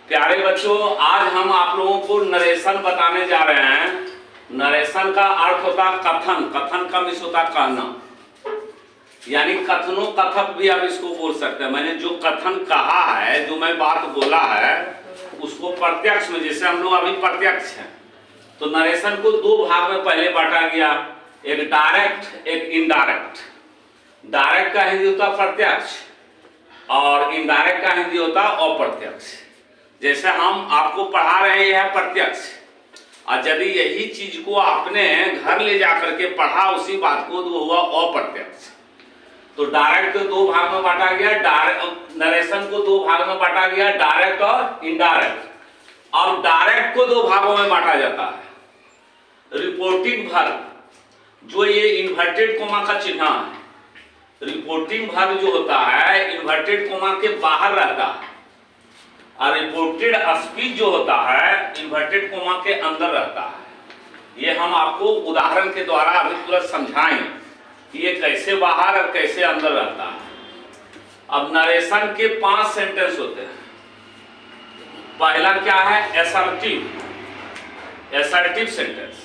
प्यारे बच्चों, आज हम आप लोगों को नरेशन बताने जा रहे हैं। नरेशन का अर्थ होता है कथन, कथन का मिस होता है कहना, यानी कथनों कथक भी आप इसको बोल सकते हैं। मैंने जो कथन कहा है, जो मैं बात बोला है, उसको प्रत्यक्ष में, जैसे हम लोग अभी प्रत्यक्ष हैं, तो नरेशन को दो भाग में पहले बांटा गया, एक डायरेक्ट, एक इनडायरेक्ट। डायरेक्ट का हिंदी होता प्रत्यक्ष और इनडायरेक्ट का हिंदी होता अप्रत्यक्ष। जैसे हम आपको पढ़ा रहे हैं प्रत्यक्ष, और यदि यही चीज को आपने घर ले जाकर के पढ़ा उसी बात को, तो हुआ अप्रत्यक्ष। तो डायरेक्ट को दो भाग में बांटा गया, नरेशन को दो भाग में बांटा गया, डायरेक्ट और इनडायरेक्ट। और डायरेक्ट को दो भागों में बांटा जाता है। रिपोर्टिंग वर्ब, जो ये इन्वर्टेड कोमा का चिन्ह है, रिपोर्टिंग वर्ब जो होता है इन्वर्टेड कोमा के बाहर रहता है, और रिपोर्टेड स्पीच जो होता है इन्वर्टेड कोमा के अंदर रहता है। ये हम आपको उदाहरण के द्वारा अभी तुरंत समझाएंगे कि ये कैसे बाहर और कैसे अंदर रहता है। अब नरेशन के 5 सेंटेंस होते हैं। पहला क्या है? Assertive, assertive sentence.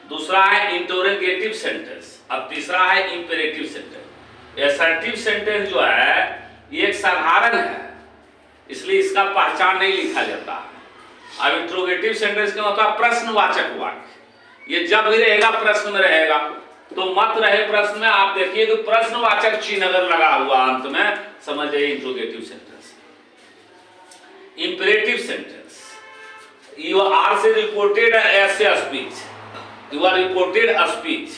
दूसरा है इंटरोगेटिव सेंटेंस। अब तीसरा है इंपेरेटिव सेंटेंस। असर्टिव सेंटेंस जो है ये एक साधारण है, इसलिए इसका पहचान नहीं लिखा जाता है। अब इंट्रोगेटिव सेंटेंस क्या होता है? प्रश्नवाचक वाक्य। ये जब भी रहेगा प्रश्न में रहेगा, तो मत रहे प्रश्न में, आप देखिए कि प्रश्नवाचक चिन्ह अगर लगा हुआ अंत में, समझ जाइए interrogative sentence. Imperative sentence, you are say reported as a speech, you are reported speech,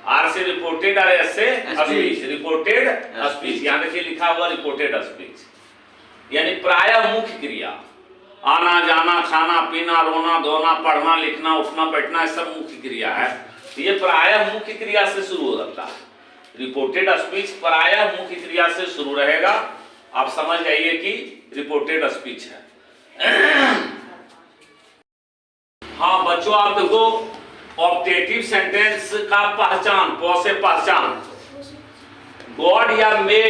are say reported और as say speech, reported speech. यहां देखिए लिखा हुआ रिपोर्टेड स्पीच, यानी प्रायः मुख्य क्रिया, आना जाना, खाना पीना, रोना धोना, पढ़ना लिखना, उठना बैठना, सब मुख्य क्रिया है। ये प्रायः मुख्य क्रिया से शुरू हो जाता है। रिपोर्टेड स्पीच प्रायः मुख्य क्रिया से शुरू रहेगा। आप समझ जाइए कि रिपोर्टेड स्पीच है। हाँ बच्चों, आप देखो ऑप्टेटिव सेंटेंस का पहचान, प से पहचान, गॉड या मे,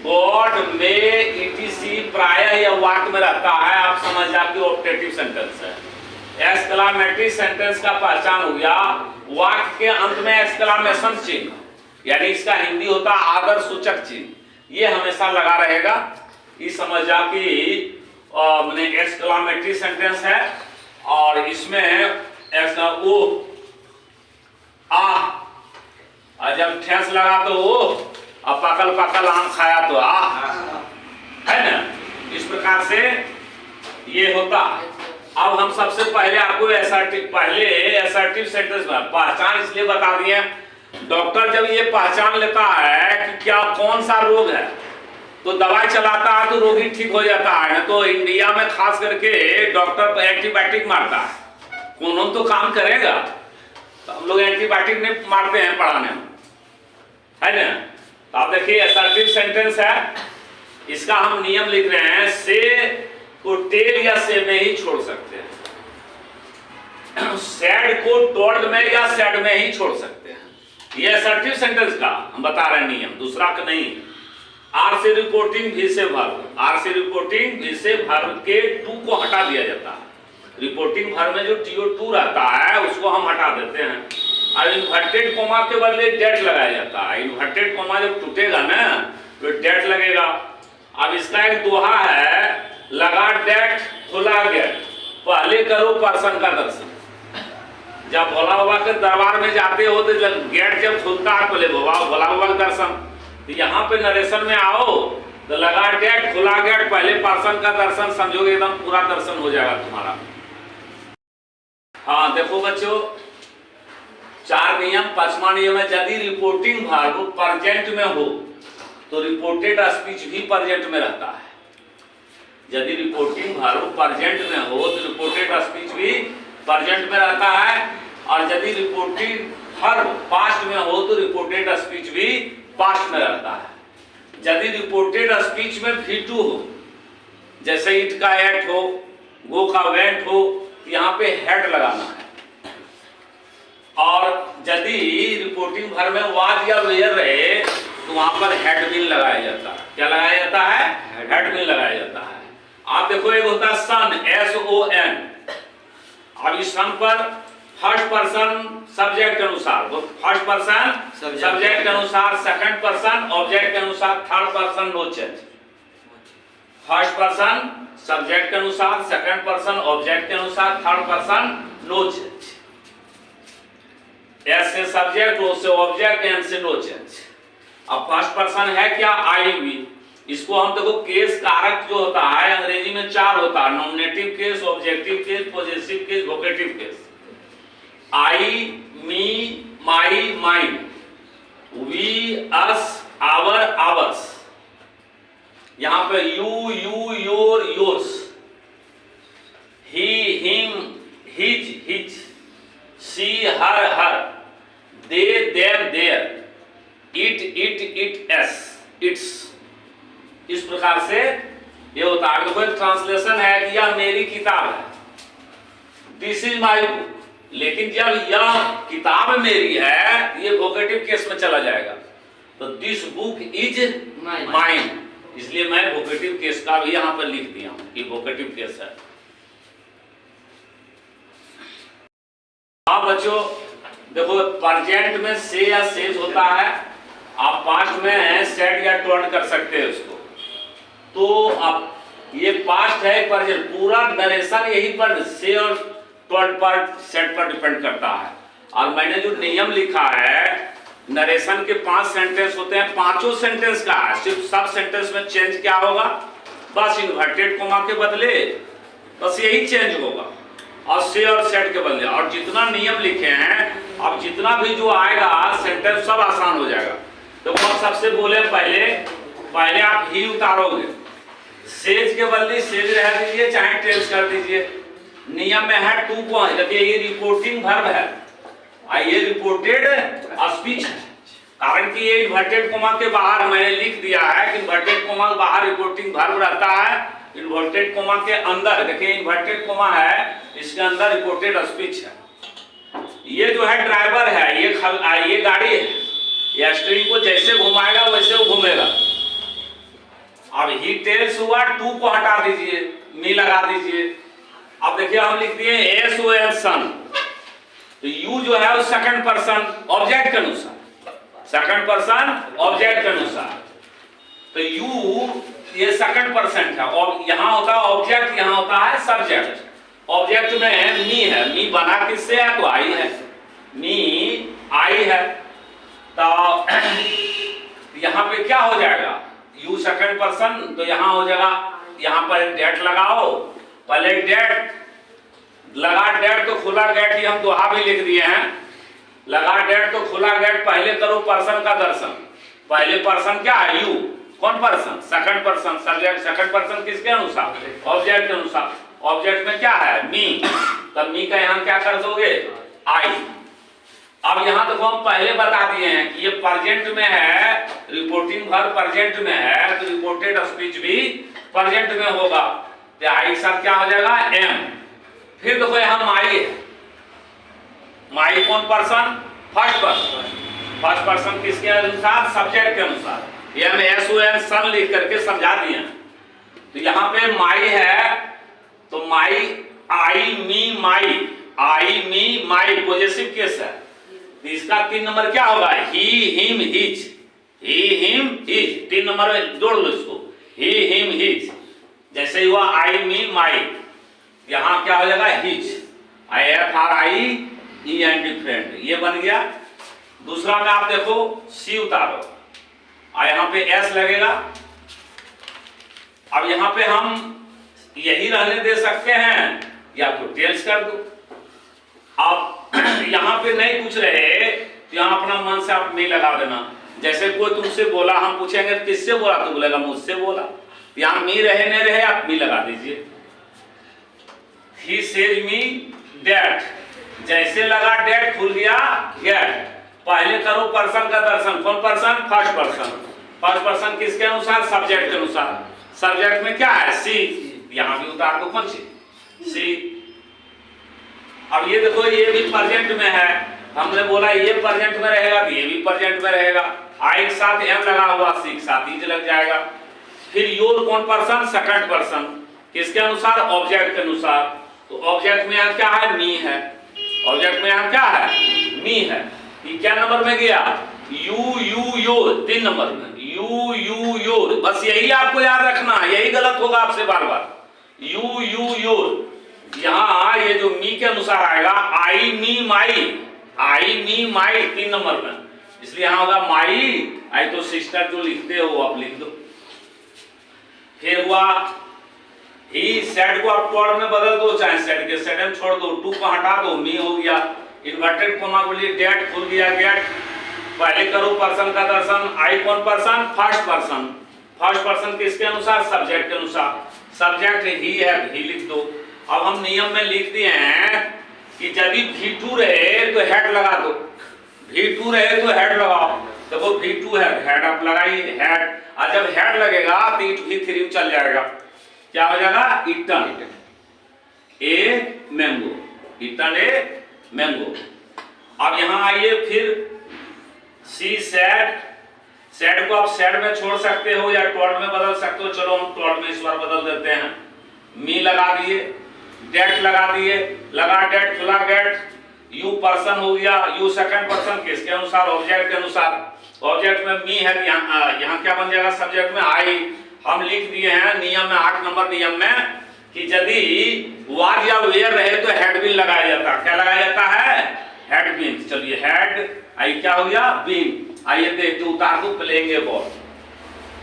गॉड में ईटीसी प्रायः या वाक्य में रहता है, आप समझ जाए ऑप्टेटिव सेंटेंस है। एक्सक्लामेटरी सेंटेंस का पहचान हो गया, वाक्य के अंत में एक्सक्लामेशन चिन्ह, यानी इसका हिंदी होता आदर सूचक चिन्ह, ये हमेशा लगा रहेगा। ये समझ जा कि एक्सक्लामेटरी सेंटेंस है, और इसमें ओ आ, जब ठेस लगा तो ओ, अब पकल पकल आम खाया तो आ, है ना? इस प्रकार से ये होता। अब हम सबसे पहले आपको असर्टिव सेंटेंस में पहचान इसलिए बता दिए, डॉक्टर जब ये पहचान लेता है कि क्या कौन सा रोग है, तो दवाई चलाता है तो रोगी ठीक हो जाता है। तो इंडिया में खास करके डॉक्टर एंटीबायोटिक मारता है, कौन तो काम करेगा, तो हम लोग एंटीबायोटिक नहीं मारते हैं पढ़ाने में, है ना? तो आप देखिए असर्टिव सेंटेंस है, इसका हम नियम लिख रहे हैं, से को टेल या से में ही छोड़ सकते हैं, सैड को टोल्ड में या सैड में ही छोड़ सकते हैं। ये असर्टिव सेंटेंस का हम बता रहे हैं नियम, दूसरा का नहीं। आर से रिपोर्टिंग भी से वर्ब, आर से रिपोर्टिंग भी से वर्ब के टू को हटा दिया जाता है। रिपोर्टिंग वर्ब में जो TO2 रहता है उसको हम हटा देते हैं, और इन्वर्टेड कोमा के बदले डेट लगाया जाता है। इन्वर्टेड कोमा जब टूटेगा ना तो डेट लगेगा। अब इसका एक दोहा है, लगा डेट खुला गेट, पहले करो पर्सन का दर्शन। जब भोला बाबा के दरबार में जाते हो तो गेट जब खुलता है पहले भोला बाबा का दर्शन। तो यहाँ पे नरेशन में आओ तो लगा डेट खुला गेट, पहले पर्सन का दर्शन, समझोगे एकदम पूरा दर्शन हो जाएगा तुम्हारा। हाँ देखो बच्चों, 4 नियम। 5वां नियम है, यदि रिपोर्टिंग वर्ब प्रेजेंट में हो तो रिपोर्टेड स्पीच भी प्रेजेंट में रहता है। यदि रिपोर्टिंग वर्ब प्रेजेंट में हो तो रिपोर्टेड स्पीच भी प्रेजेंट में रहता है, और यदि रिपोर्टिंग वर्ब पास्ट में हो तो रिपोर्टेड स्पीच भी पास्ट में रहता है। यदि रिपोर्टेड स्पीच में V2 हो, जैसे इट का एट हो, गो का वेंट हो, यहाँ पे हेड लगाना है। और यदि रिपोर्टिंग भर में वाज या वेयर रहे तो वहां पर हेड बिन लगाया जाता है। क्या लगाया जाता है? हेड बिन लगाया जाता है। आप देखो एक होता है सन, SON। अब इस सन पर फर्स्ट पर्सन सब्जेक्ट के अनुसार, फर्स्ट पर्सन सब्जेक्ट के अनुसार, सेकंड पर्सन ऑब्जेक्ट के अनुसार, third person no change. First person subject के अनुसार, सेकंड पर्सन ऑब्जेक्ट के अनुसार, third person no change. S से सब्जेक्ट, ओ से ऑब्जेक्ट, एन से नो चेंज। अब फर्स्ट पर्सन है क्या, आई वी। इसको हम देखो केस कारक जो होता है अंग्रेजी में 4 होता है, nominative case, objective case, possessive case, vocative case. I, me, my, mine, we, us, our, ours. यहां पे you, your, yours, he, him, his, his, she, her, they, them, their, it, its, its. इस प्रकार से ये होता है। देखो translation है कि यह मेरी किताब है, दिस इज माई बुक। लेकिन जब यह किताब मेरी है, ये वोकेटिव केस में चला जाएगा, तो दिस बुक इज माइन। इसलिए मैं वोकेटिव केस का भी यहां पर लिख दिया हूं कि वोकेटिव केस है। हाँ बच्चों देखो, प्रेजेंट में से या सेज होता है, आप पास्ट में सेड या टोल्ड कर सकते हैं उसको। तो अब ये पास्ट है, प्रेजेंट, पूरा नरेशन यही पर से और टोल्ड पर, सेड पर डिपेंड करता है। और मैंने जो नियम लिखा है, नरेशन के 5 सेंटेंस होते हैं, पांचों सेंटेंस का है, सिर्फ सब सेंटेंस में चेंज क्या होगा, बस इन्वर्टेड कोमा के बदले बस यही चेंज होगा, और से और सेड के बदले। और जितना नियम लिखे हैं, अब जितना भी जो आएगा सेंटेंस सब आसान हो जाएगा। तो हम सबसे बोले पहले आप ही उतारोगे, सेज के बदले सेज रह दीजिए, चाहे टेल्स कर दीजिए। नियम में है 2 पॉइंट। देखिए ये रिपोर्टिंग वर्ब है, ये रिपोर्टेड स्पीच है, कारण कि ये इन्वर्टेड कोमा के बाहर मैंने लिख दिया है कि इन्वर्टेड कोमा के बाहर रिपोर्टिंग वर्ब रहता है, इन्वर्टेड कोमा के अंदर देखिए इन्वर्टेड कोमा है, इसके अंदर रिपोर्टेड स्पीच है। ये जो है ड्राइवर है, ये गाड़ी है, ये स्टीयरिंग को जैसे घुमाएगा वैसे वो घूमेगा। अब ही टेल्स हुआ, 2 को हटा दीजिए, मी लगा दीजिए। अब देखिए हम लिख दिए SON सन, तो यू जो है वो सेकंड पर्सन ऑब्जेक्ट के अनुसार, सेकंड पर्सन ऑब्जेक्ट के अनुसार, तो यू ये सेकंड पर्सन है, और यहां होता है ऑब्जेक्ट, यहां होता है सब्जेक्ट। ऑब्जेक्ट में मी है, मी बना किससे है, तो आई है, मी आई है। तो यहां पे क्या हो जाएगा, यू सेकंड पर्सन, तो यहां हो जाएगा, यहां पर डेट लगाओ, पहले डेट लगा, डेट तो खुला गेट, ही हम दोहा भी लिख दिए हैं, लगा डेट तो खुला गेट, पहले करो पर्सन का दर्शन। पहले पर्सन क्या है, यू, कौन person, second person subject, second person किसके अनुसार, ऑब्जेक्ट के अनुसार। ऑब्जेक्ट में क्या है, मी, तब मी का यहां क्या कर दोगे, आई। अब यहां देखो हम पहले बता दिए हैं कि ये प्रेजेंट में है, रिपोर्टिंग वर्ब प्रेजेंट में है, तो रिपोर्टेड स्पीच भी प्रेजेंट में होगा, तो आई के साथ क्या हो जाएगा, एम। फिर देखो यहां माई है, माई कौन person, first person, first person किसके अनुसार, सब्जेक्ट के अनुसार। ये हम SON सन लिख करके समझा दिए। तो यहां पे माई है, तो माई, आई, मी, माई, आई, मी, माई पॉजेसिव केस है, तो इसका 3 नंबर क्या होगा, ही, हिम, हिज, ही, हिम, हिज, 3 नंबर में जोड़ लो इसको, ही, हिम, हिज। जैसे ही हुआ आई, मी, माई, यहां क्या हो जाएगा, हिज, IFRIE डिफरेंट, ये बन गया। दूसरा में आप देखो सी उतारो, और यहां पे S लगेगा। अब यहां पे हम यही रहने दे सकते हैं, या तो टेल्स कर दो। अब यहां पे नहीं पूछ रहे, तो यहां अपना मन से आप नहीं लगा देना। जैसे कोई तुमसे बोला, हम पूछेंगे किससे बोला, तो बोलेगा मुझसे बोला, यहां मी रहे नहीं रहे, आप मी लगा दीजिए। He says me that, जैसे लगा डेट खुल गया गेट। पहले करो पर्सन का दर्शन, कौन person, first person. First person किसके अनुसार, सब्जेक्ट के अनुसार। सब्जेक्ट में क्या है, सी, यहां भी उतार दो कौन सी, सी। अब ये देखो ये भी प्रेजेंट में है, हमने बोला ये प्रेजेंट में रहेगा, तो ये भी प्रेजेंट में रहेगा। आई के साथ एम लगा हुआ, सी के साथ इज लग जाएगा। फिर योर कौन पर्सन, सेकंड पर्सन, किसके अनुसार? ऑब्जेक्ट के अनुसार। तो ऑब्जेक्ट में यहाँ क्या है? मी है। ऑब्जेक्ट में यहाँ क्या है? मी है। ये क्या नंबर में गया? यू यू यो, 3 नंबर में यू यू यो। बस यही आपको याद रखना, यही गलत होगा आपसे बार बार। यू यू यो, यहाँ ये जो मी के अनुसार आएगा आई मी माई, आई मी माई 3 नंबर में, इसलिए यहाँ होगा माई। आई तो सिस्टर जो लिखते हो आप लिख दो। फिर हुआ ही सेड को आप टॉड में बदल दो, चाहे सेड के सेड में छोड़ दो, टू को हटा दो, मी हो गया। इन्वर्टेड कोमा के लिए डेट खुल गया गेट। पहले करो पर्सन का दर्शन। आई कौन person? First person. First person किसके अनुसार? सब्जेक्ट के अनुसार। सब्जेक्ट ही है, ही लिख दो। अब हम नियम में लिख दिए हैं कि यदि V2 रहे तो हेड लगा दो, V2 रहे तो हेड लगाओ। देखो V2 है, हेड आप लगाइए, हेड। और जब हेड लगेगा तो V3 चल जाएगा। क्या हो जाएगा? Eaten a mango, eaten a mango. अब यहां आइए, फिर सी सैड। सैड को आप सैड में छोड़ सकते हो या टॉड में बदल सकते हो। चलो हम टॉड में इस बार बदल देते हैं। मी लगा दिए, डेट लगा दिए, लगा डेट खुला गेट। यू पर्सन हो गया, यू सेकंड पर्सन किसके अनुसार? ऑब्जेक्ट के अनुसार। ऑब्जेक्ट में मी है, यहाँ क्या बन जाएगा? सब्जेक्ट में आई। हम लिख दिए हैं नियम में, 8 नंबर नियम में, कि यदि वाज या वेयर रहे तो हेड बिन लगाया जाता। क्या लगाया जाता है? हेड बिन। चलिए हेड, आई क्या हो गया? बिन। आइए देखते, उतार दो प्लेइंग बॉल।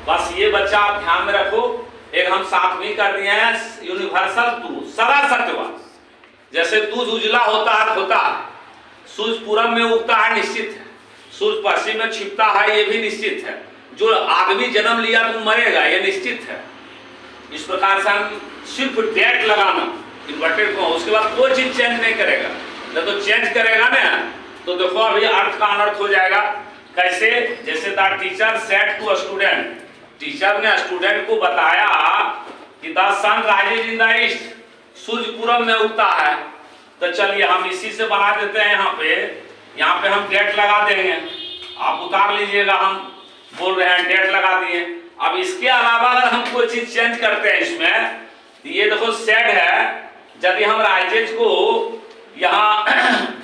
बस ये बच्चा आप ध्यान में रखो। एक हम साथ में कर दिए हैं यूनिवर्सल ट्रूथ, सदा सत्यवाद। जैसे दूध उजला होता है, होता है, सूर्य पूरब में उगता है, निश्चित है। सूर्य पश्चिम में छिपता है, ये भी निश्चित है। जो आदमी जन्म लिया तो मरेगा, ये निश्चित है। इस प्रकार से हम सिर्फ डेट लगाना इन्वर्टेड को, उसके बाद कोई चीज चेंज नहीं करेगा। नहीं तो चेंज करेगा ना तो देखो अभी अर्थ का अनर्थ हो जाएगा। कैसे? जैसे the teacher said to student, teacher ने स्टूडेंट को बताया कि the sun rises in the east, सूर्य पूरब में उगता है। तो चलिए हम इसी से बना देते हैं। यहाँ पे हम डेट लगा देंगे, आप उतार लीजिएगा। हम बोल रहे हैं डेट लगा दिए। अब इसके अलावा अगर हम कोई चीज चेंज करते हैं इसमें, तो ये देखो सेड है, यदि हम राइजेज को यहाँ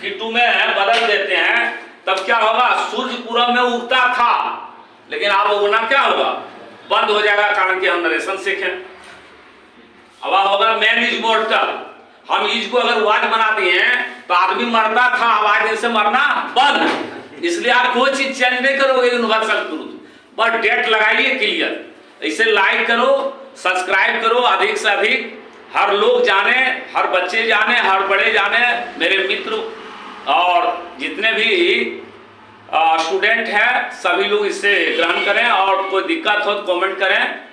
V2 में बदल देते हैं तब क्या होगा? सूर्य पूरब में उगता था, लेकिन अब उगना क्या होगा? बंद हो जाएगा, कारण कि हम नरेशन सीखें। अब होगा मैन इज मॉर्टल। हम इज को अगर वाज बना दिए तो आदमी मरता था, आवाज से मरना बंद। इसलिए आप कोई चीज चेंज नहीं करोगे यूनिवर्सल ट्रूथ, बस डेट लगाइए, क्लियर। इसे लाइक करो, सब्सक्राइब करो अधिक से अधिक, हर लोग जाने, हर बच्चे जाने, हर बड़े जाने, मेरे मित्र और जितने भी स्टूडेंट हैं सभी लोग इससे ग्रहण करें। और कोई दिक्कत हो तो कमेंट करें।